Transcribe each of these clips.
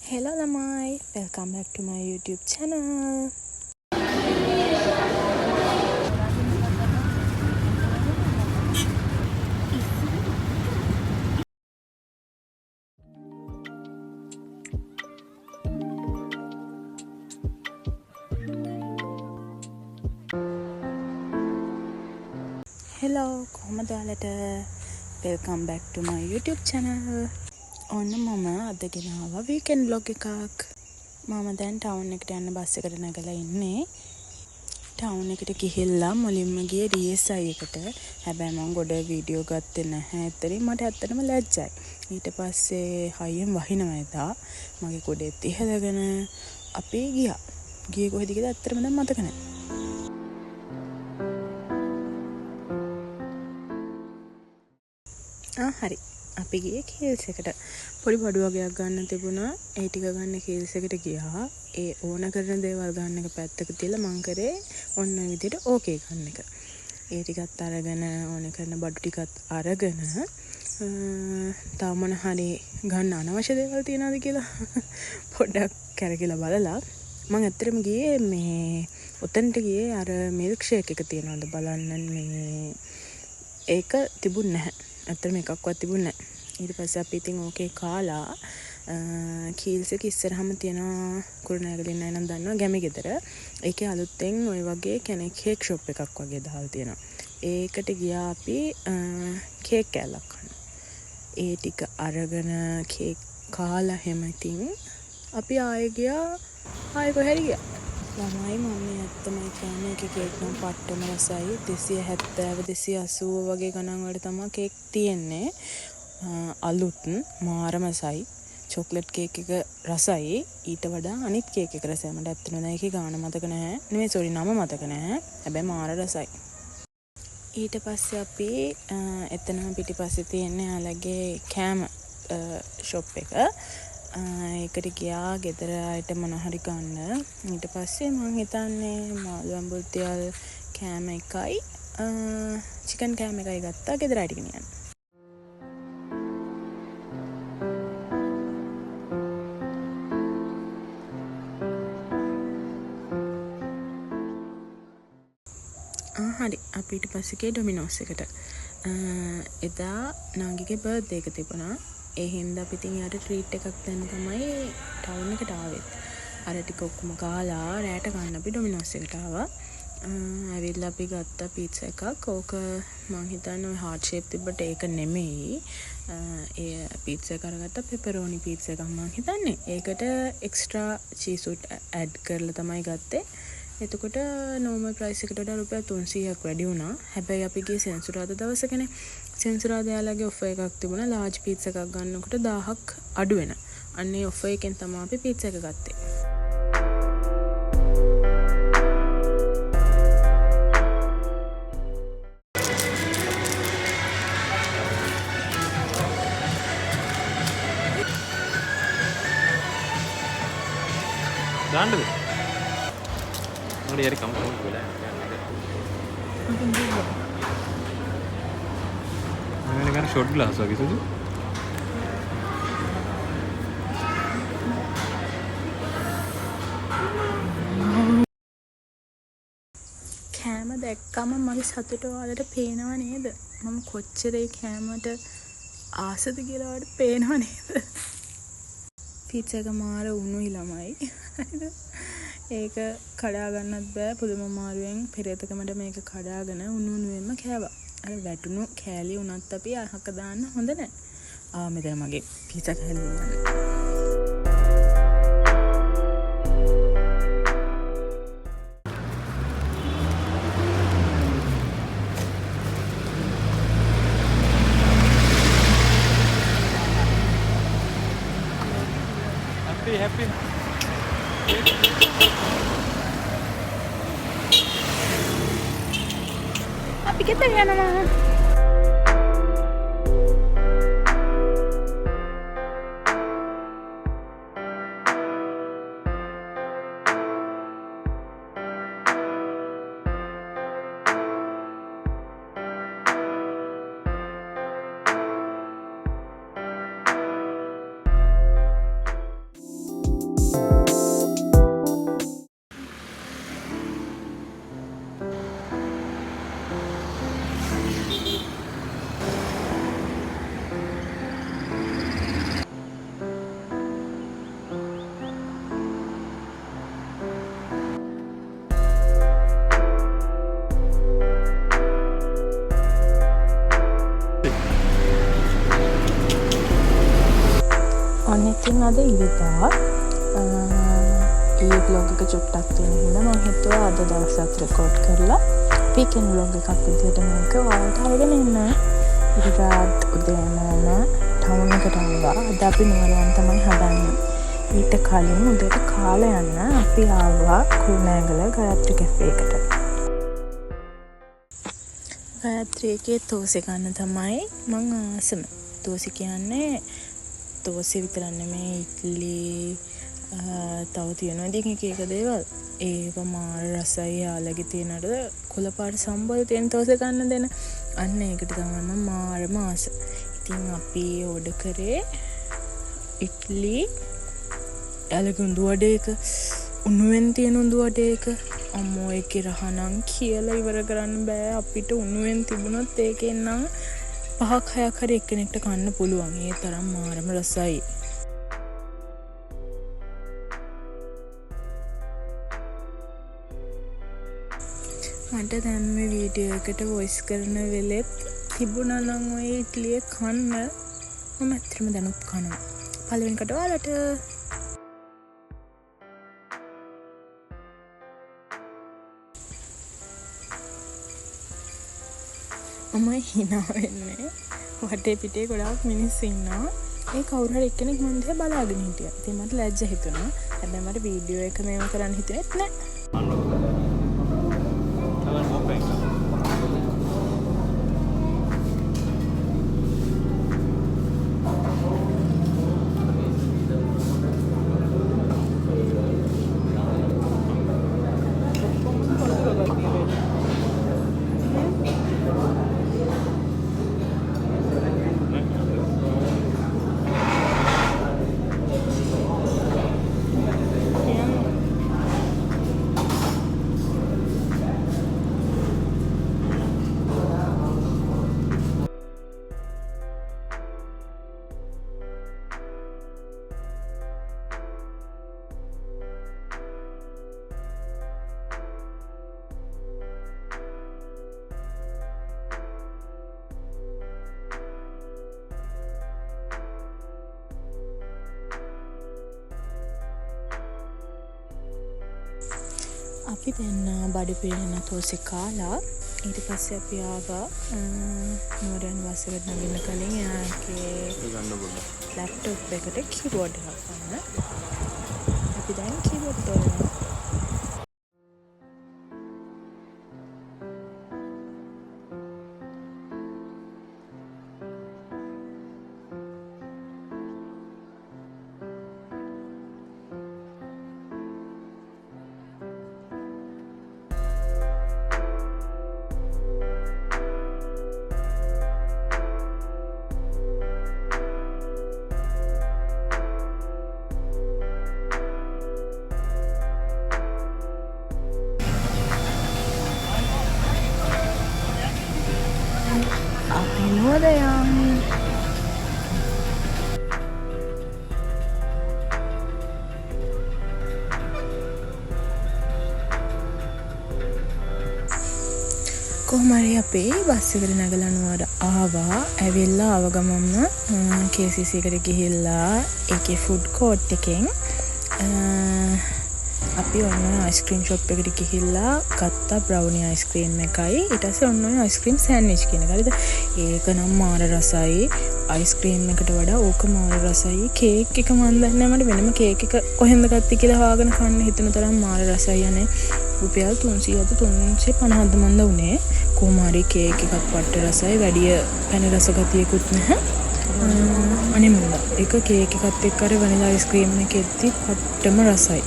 Hello lamai, welcome back to my YouTube channel. Hello, කොහමද ඔයාලට? Welcome back to my YouTube channel. ඔන්න මම අද ගෙනාවා weekend vlog එකක්. මම දැන් ටවුන් එකට යන්න බස් එකට නැගලා ඉන්නේ. ටවුන් එකට ගිහිල්ලා මුලින්ම ගියේ DSI එකට. හැබැයි මම ගොඩ වීඩියෝ ගත්තේ නැහැ. ඇත්තටම මට ඇත්තටම ලැජ්ජයි. ඊට පස්සේ හයියෙන් වහිනවා එදා. මගේ කුඩේත් ඉහළගෙන අපි ගියා. ගියේ කොහෙද කියලා ඇත්තටම දැන් මතක නැහැ. හරි. අපි ගියේ කීල්ස් එකට. පොඩි බඩු වගේක් ගන්න තිබුණා. ඒ ටික ගන්න කීල්ස් එකට ගියා. ඒ ඕන කරන දේවල් ගන්න එක පැත්තක තියලා මං කරේ ඔන්න ඔය විදිහට ඕකේ ගන්න එක. ඒ ටිකත් අරගෙන ඕන කරන බඩු ටිකත් අරගෙන තව මොන හරි ගන්න අනවශ්‍ය දේවල් තියනවාද කියලා පොඩ්ඩක් කැරකිලා බලලා මං ඇත්තටම ගියේ මේ උතන්ට ගියේ අර මිල්ක් ෂේක් එක තියනවාද බලන්න මේ ඒක තිබුණ නැහැ. ඇත්තටම එකක්වත් තිබුණ නැහැ. ඊට පස්සේ අපි ඉතින් ඕකේ කාලා කීල්ස් එක ඉස්සරහම තියෙන කුරුණෑගලින් අය නම් දන්නවා ගැමි ගෙදර. ඒකේ අලුතෙන් ওই වගේ කෙනෙක් කේක් ෂොප් එකක් වගේ දාලා තියෙනවා. ඒකට ගියා අපි කේක් කෑල්ලක් කන්න. ඒ ටික අරගෙන කේක් කාලා හැම ඉතින් අපි ආයෙ ගියා ආයෙ කොහෙද ගියා. ළමයි මම ඇත්තමයි කියන්නේ ඒකේ කේක් නම් පට්ටම රසයි 270 280 වගේ ගණන් වල තමයි කේක් තියෙන්නේ. අලුත් මාරම රසයි. චොක්ලට් කේක් එක රසයි ඊට වඩා අනිත් කේක් එක රසයි. මට ඇත්තටම දැන් ඒකේ ගාන මතක නැහැ. නෙමෙයි සෝරි නම මතක නැහැ. හැබැයි මාර රසයි. ඊට පස්සේ අපි එතනම පිටිපස්සේ තියෙන යාළගේ කෑම ෂොප් එක ඒකට ගියා ගෙදර අයට මොන හරි ගන්න. ඊට පස්සේ මං හිතන්නේ මාළුවන් බුද්ධියල් කෑම එකයි චිකන් කෑම එකයි ගත්තා ගෙදර අයට ගෙනියන්න. හරි අපි ඊට පස්සේ ගියේ ඩොමිනෝස් එකට. එදා නාගිගේ බර්ත්ඩේ එක තිබුණා. ඒ හින්දා අපි ඉතින් යාට ට්‍රීට් එකක් දෙන්න තමයි ටවුන් එකට ආවෙත්. අර ටික ඔක්කොම කාලා රැට ගන්න අපි ඩොමිනෝස් එකට ආවා. ඇවිල්ලා අපි ගත්තා පීට්සා එකක්. ඕක මං හිතන්නේ ඔය හાર્ට් ෂේප් තිබ්බට ඒක නෙමෙයි. ඒ පීට්සා එක අරගත්තා පෙපරෝනි පීට්සා එකක් මං හිතන්නේ. ඒකට එක්ස්ට්‍රා චීස් උඩ් ඇඩ් කරලා තමයි ගත්තේ. එතකොට නෝමල් ප්‍රයිස් එකට වඩා රුපියල් 300ක් වැඩි වුණා. හැබැයි අපි ගියේ සෙන්සුරාදා දවසකනේ. සෙන්සුරාදා යාළගේ ඔෆර් එකක් තිබුණා. ලාර්ජ් පීට්සා එකක් ගන්නකොට 1000ක් අඩු වෙන. අන්න ඒ ඔෆර් එකෙන් තමයි අපි පීට්සා එක ගත්තේ. දාන්නද? මොකද යාරි කම්පවුන්ඩ් වෙලා යන්නේ. මම ගන්න ෂොට් ග්ලාස් වගේ සුදු. කෑම දැක්කම මගේ සතුට ඔයාලට පේනව නේද? මම කොච්චර ඒ කෑමට ආසද කියලා ඔයාලට පේනව නේද? පීට්සා එක මාර උණුයි ළමයි. ඒක කඩා ගන්නත් බෑ. පුදුම අමාරුවෙන් පෙරේතකමට මේක කඩාගෙන උණු උණුවෙන්ම කෑවා. අර වැටුණු කෑලි උනත් අපි අහක දාන්න හොඳ නැහැ. මෙතන මගේ පීට්සා කෑලි උනන. happy අපි ගෙදර යනවා. ඉතින් අද ඉරිදා ඒ බ්ලොග් එක චුට්ටක් තියෙන හින්දා මම හිතුවා අද දවසත් රෙකෝඩ් කරලා වීකෙන්ඩ් බ්ලොග් එකක් විදිහට මේක ඔයාලට අරගෙන එන්න. ඉරිදාත් උදේම ටවුන් එකට ආවා. අද අපි නුවරයන් තමයි හදන්නේ. ඊට කලින් උදේට කාලා යන්න අපි ආවා කුරුණෑගල ගායත්‍රි කැෆේ එකට. ගායත්‍රි එකේ තෝසෙ ගන්න තමයි මං ආසම. තෝසෙ කියන්නේ තෝසෙ විතර නෙමෙයි ඉඩ්ලි තව තියෙනවා ඉතින් එක දේවල් ඒක මාර රසයි යාළගේ තියෙනට කොළපාට සම්බෝල තියෙන තෝසෙ ගන්න දෙන අන්න ඒකට තමයි මම මාරම ආස. ඉතින් අපි ඕඩර් කරේ ඉඩ්ලි යාළගේ උඳු වඩේක උණුවෙන් තියෙන උඳු වඩේක අම්මෝ ඒකේ රහනම් කියලා ඉවර කරන්න බෑ. අපිට උණුවෙන් තිබුණොත් ඒකෙන් නම් 5-6ක් හරි එක්කෙනෙක්ට කන්න පුළුවන්. ඒ තරම් මාරම රසයි. මට දැන් මේ වීඩියෝ එකට වොයිස් කරන වෙලෙත් තිබුණා නම් ඔය ඉඩ්ලිය කන්න මම ඇත්තටම දැනුත් කනවා. පළවෙනි කට ඔයාලට මම hina වෙන්නේ වටේ පිටේ ගොඩාක් මිනිස්සු ඉන්නවා. ඒ කවුරු හරි එක්කෙනෙක් මන් දිහා බලාගෙන හිටියා. ඉතින් මට ලැජ්ජ හිතුණා. හැබැයි මට වීඩියෝ එක මේව කරන්න හිතුනේත් නෑ. අපි දැන් බඩ පිරෙන තෝසෙ කාලා ඊට පස්සේ අපි ආවා නුවරයන් බස් එකට නගින්න කලින් එයාගේ ලැප්ටොප් එකට කීබෝඩ් එකක් ගන්න. අපි දැන් කීබෝඩ් තෝරනවා. නුවරයන් කොහොම හරි අපි බස් එකට නැගලා නුවර ආවා. ඇවිල්ලා ආව ගමන්ම KCC එකට ගිහිල්ලා ඒකේ ෆුඩ් කෝට් එකෙන් අපි ඔන්න අයිස්ක්‍රීම් ෂොප් එකට ගිහිල්ලා ගත්තා බ්‍රවුනි අයිස්ක්‍රීම් එකයි. ඊට පස්සේ ඔන්න ඔය අයිස්ක්‍රීම් සෑන්ඩ්විච් කියන එක. හරිද? ඒක නම් මාර රසයි. අයිස්ක්‍රීම් එකට වඩා ඕක මාර රසයි. කේක් එක මන් දන්නේ මට වෙනම කේක් එක කොහෙන්ද ගත්තේ කියලා හොයාගෙන කන්න හිතන තරම් මාර රසයි. යන්නේ රුපියල් 300ද 350ද මන්ද උනේ. කොහොම හරි කේක් එකක් පට්ට රසයි. වැඩි පැණි රස ගතියකුත් නැහැ. අනේ මන්ද ඒක කේක් එකත් එක්ක අර වනිලා අයිස්ක්‍රීම් එකෙද්දි පට්ටම රසයි.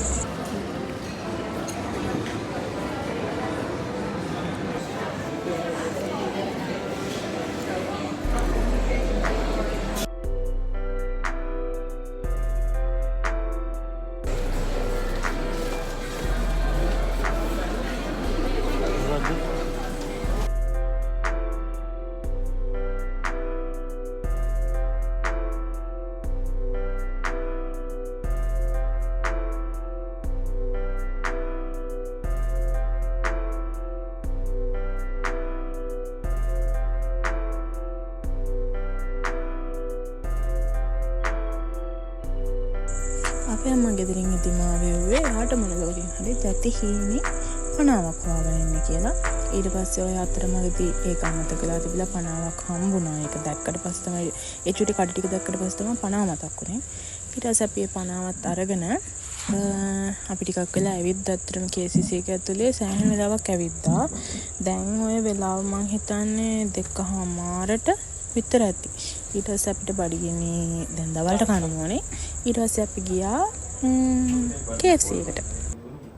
අපේ අම්මා ගෙදරින් ඉතින් ආවෙව්වේ ආට මොනලෝකින් හරි තැති හීනේ පනාවක් හොයාගෙන ඉන්නේ කියලා. ඊට පස්සේ ඔය අතරමඟදී ඒක අමතක කරලා තිබිලා පනාවක් හම්බුණා. ඒක දැක්කට පස්සේ තමයි ඒ චුටි කඩ ටික දැක්කට පස්සේ තමයි පනාව මතක් වුනේ. ඊට පස්සේ අපි ඒ පනාවත් අරගෙන අපි ටිකක් වෙලා ඇවිත් අත්‍තරම KCC එක ඇතුලේ සෑහෙන වෙලාවක් ඇවිද්දා. දැන් ඔය වෙලාව මං හිතන්නේ 2:00ට විතර ඇති. ඊට පස්සේ අපිට බඩගිනි දැන් දවල්ට කන්න ඕනේ. ඊට පස්සේ අපි ගියා KFC එකට.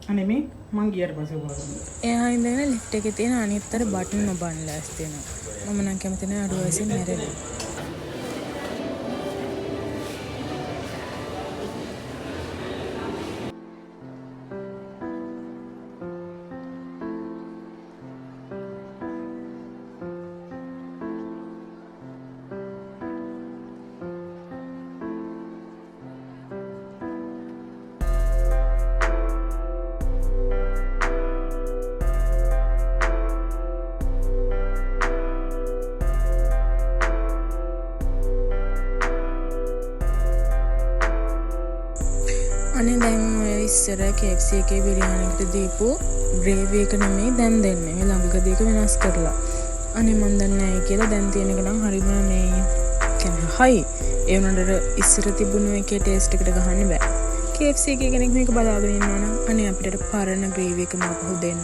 අනේ මේ මං ගියට පස්සේ බලන්න. එයා ඉඳගෙන ලිෆ්ට් එකේ තියෙන අනිත්තර බටන් නොබන් ලෑස්ති වෙනවා. මම නම් කැමති නෑ අඩු වයසින් මැරෙන්න. අනේ දැන් ඔය ඉස්සර KFC එකේ බිරියානිකට දීපු ග්‍රේවි එක නෙමෙයි දැන් දෙන්නේ. මේ ළඟදී එක වෙනස් කරලා. අනේ මන් දන්නේ නැහැ කියලා දැන් තියෙන එක නම් හරිම මේ කියන්නේ හයි. ඒ වුණාට ඉස්සර තිබුණු එකේ ටේස්ට් එකට ගහන්න බෑ. KFC එකේ කෙනෙක් මේක බලාගෙන ඉන්නවා නම් අනේ අපිට පරණ ග්‍රේවි එකම අපහු දෙන්න.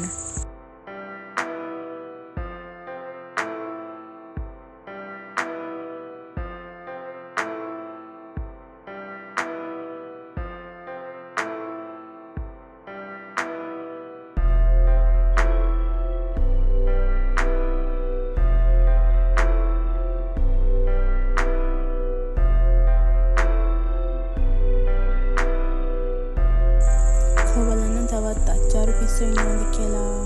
තවත් අච්චාරු පිස්සු ඉන්නවද කියලා.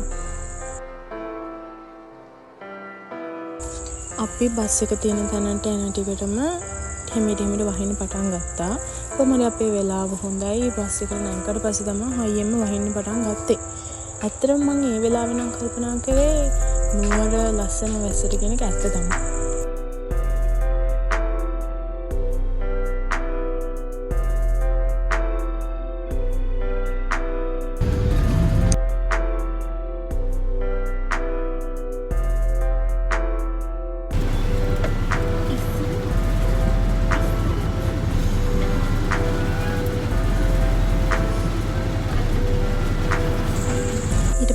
අපි බස් එක තියෙන තැනට එන ටිකටම හිමිට වහින්න පටන් ගත්තා. කොහොමද අපේ වෙලාව හොඳයි. බස් එක නැංකට පස්සේ තමයි හයියෙන්ම වහින්න පටන් ගත්තේ. ඇත්තටම මම ඒ වෙලාවේ නම් කල්පනා කරේ නුවර ලස්සන වැස්සට කියන එක ඇත්ත තමයි.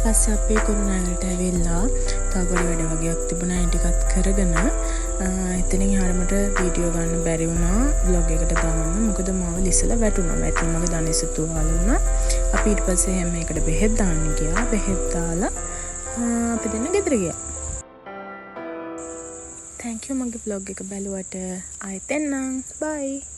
පස්සේ අපේ කුරුණෑගලට ඇවිල්ලා තව පොඩි වැඩ වගේක් තිබුණා. ඒ ටිකත් කරගෙන එතනින් එහාට වීඩියෝ ගන්න බැරි වුණා vlog එකට දාන්න. මොකද මාව ලිසලා වැටුණා. වැටුණ මගේ දණිස තුවාල වුණා. අපි ඊට පස්සේ හැම එකට බෙහෙත් දාන්න ගියා. බෙහෙත් දාලා අපි දෙන්න ගෙදර ගියා. thank you මගේ vlog එක බැලුවට. ආයෙත් එන්නම්. bye